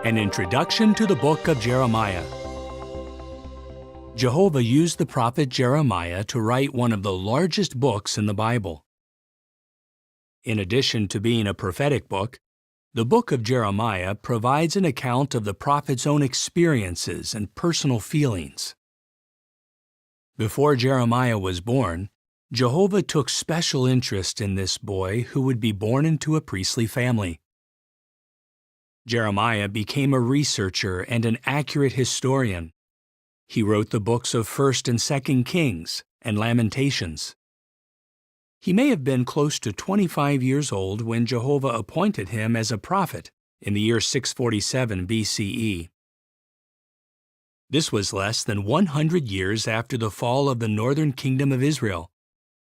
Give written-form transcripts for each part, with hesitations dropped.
An introduction to the book of Jeremiah. Jehovah used the prophet Jeremiah to write one of the largest books in the Bible. In addition to being a prophetic book, the book of Jeremiah provides an account of the prophet's own experiences and personal feelings. Before Jeremiah was born, Jehovah took special interest in this boy who would be born into a priestly family. Jeremiah became a researcher and an accurate historian. He wrote the books of 1st and 2nd Kings and Lamentations. He may have been close to 25 years old when Jehovah appointed him as a prophet in the year 647 BCE. This was less than 100 years after the fall of the northern kingdom of Israel.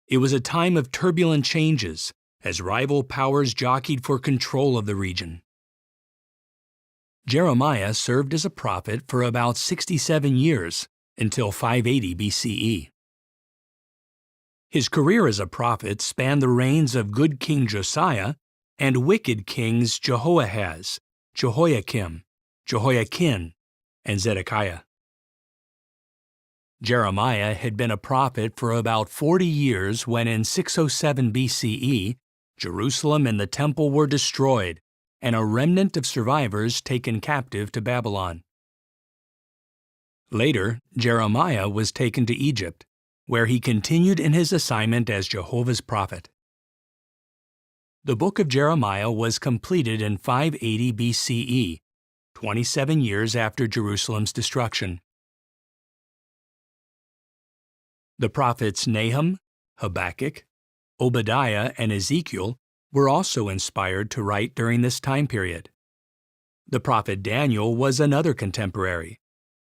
It was a time of turbulent changes as rival powers jockeyed for control of the region. Jeremiah served as a prophet for about 67 years, until 580 BCE. His career as a prophet spanned the reigns of good King Josiah and wicked kings Jehoahaz, Jehoiakim, Jehoiakim, and Zedekiah. Jeremiah had been a prophet for about 40 years when in 607 BCE, Jerusalem and the temple were destroyed, and a remnant of survivors taken captive to Babylon. Later, Jeremiah was taken to Egypt, where he continued in his assignment as Jehovah's prophet. The book of Jeremiah was completed in 580 BCE, 27 years after Jerusalem's destruction. The prophets Nahum, Habakkuk, Obadiah, and Ezekiel were also inspired to write during this time period. The prophet Daniel was another contemporary,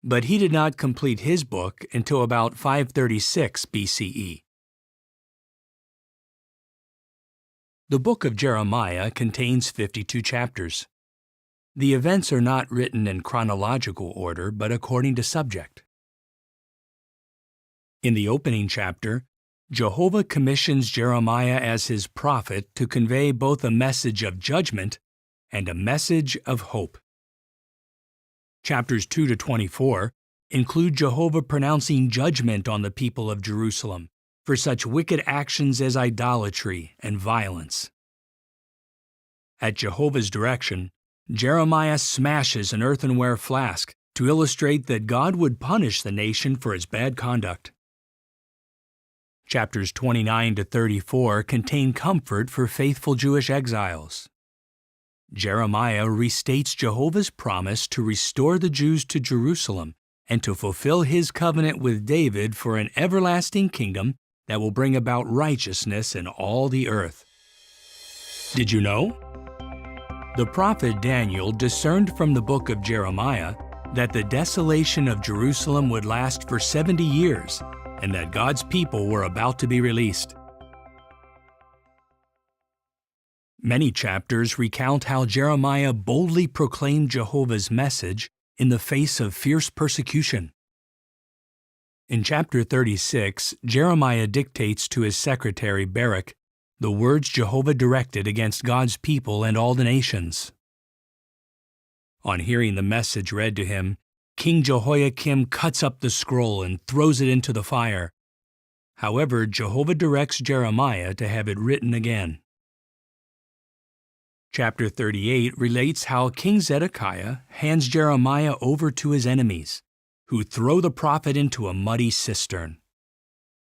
but he did not complete his book until about 536 BCE. The book of Jeremiah contains 52 chapters. The events are not written in chronological order, but according to subject. In the opening chapter, Jehovah commissions Jeremiah as his prophet to convey both a message of judgment and a message of hope. Chapters 2 to 24 include Jehovah pronouncing judgment on the people of Jerusalem for such wicked actions as idolatry and violence. At Jehovah's direction, Jeremiah smashes an earthenware flask to illustrate that God would punish the nation for its bad conduct. Chapters 29 to 34 contain comfort for faithful Jewish exiles. Jeremiah restates Jehovah's promise to restore the Jews to Jerusalem and to fulfill his covenant with David for an everlasting kingdom that will bring about righteousness in all the earth. Did you know? The prophet Daniel discerned from the book of Jeremiah that the desolation of Jerusalem would last for 70 years and that God's people were about to be released. Many chapters recount how Jeremiah boldly proclaimed Jehovah's message in the face of fierce persecution. In chapter 36, Jeremiah dictates to his secretary Baruch the words Jehovah directed against God's people and all the nations. On hearing the message read to him, King Jehoiakim cuts up the scroll and throws it into the fire. However, Jehovah directs Jeremiah to have it written again. Chapter 38 relates how King Zedekiah hands Jeremiah over to his enemies, who throw the prophet into a muddy cistern.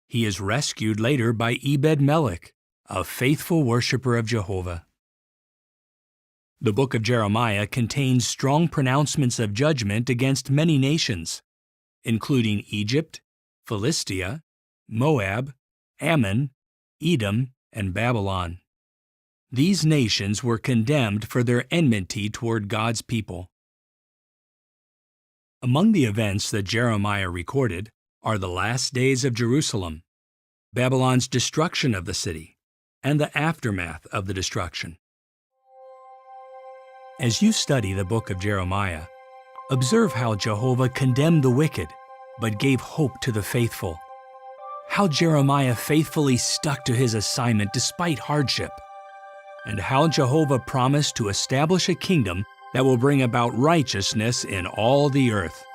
He is rescued later by Ebed-Melech, a faithful worshiper of Jehovah. The book of Jeremiah contains strong pronouncements of judgment against many nations, including Egypt, Philistia, Moab, Ammon, Edom, and Babylon. These nations were condemned for their enmity toward God's people. Among the events that Jeremiah recorded are the last days of Jerusalem, Babylon's destruction of the city, and the aftermath of the destruction. As you study the book of Jeremiah, observe how Jehovah condemned the wicked, but gave hope to the faithful. How Jeremiah faithfully stuck to his assignment despite hardship, and how Jehovah promised to establish a kingdom that will bring about righteousness in all the earth.